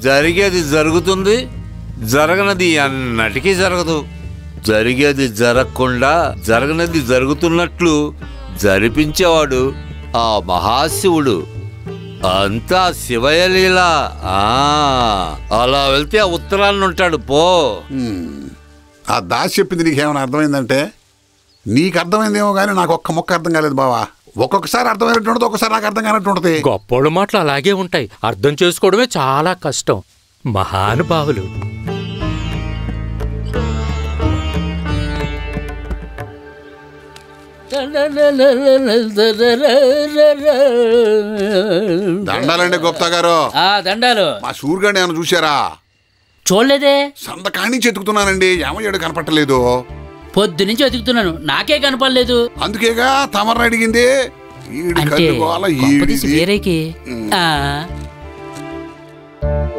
జరిగేది జరుగుతుంది, జరగనది అన్నటికీ జరగదు. జరిగేది జరగకుండా జరగనది జరుగుతున్నట్లు జరిపించేవాడు ఆ మహాశివుడు. అంతా శివయ్య లీల. అలా వెళ్తే ఆ ఉత్తరాన్ని ఉంటాడు. పో. ఆ దాసి చెప్పింది నీకేమైనా అర్థమైందంటే? నీకు అర్థమైందేమో కానీ నాకు ఒక్క మొక్క అర్థం కాలేదు బావా. ఒక్కొక్కసారి అర్థమైనట్టు ఉంటుంది, ఒక్కసారి నాకు అర్థం కానట్టు ఉంటుంది. గొప్పోళ్ళ మాటలు అలాగే ఉంటాయి, అర్థం చేసుకోవడమే చాలా కష్టం. మహానుభావులు. దండాలండి గుప్తా గారు. దండాలు. మా సూర్యుగాడిని ఏమైనా చూసారా? చూడలేదే. సందకాడి నుంచి ఎత్తుకుతున్నానండి, ఏమయ్యాడు కనపట్టలేదు. పొద్దు నుంచి వెతుకుతున్నాను, నాకే కనపడలేదు. అందుకేగా తమర్ని అడిగింది. వేరేకి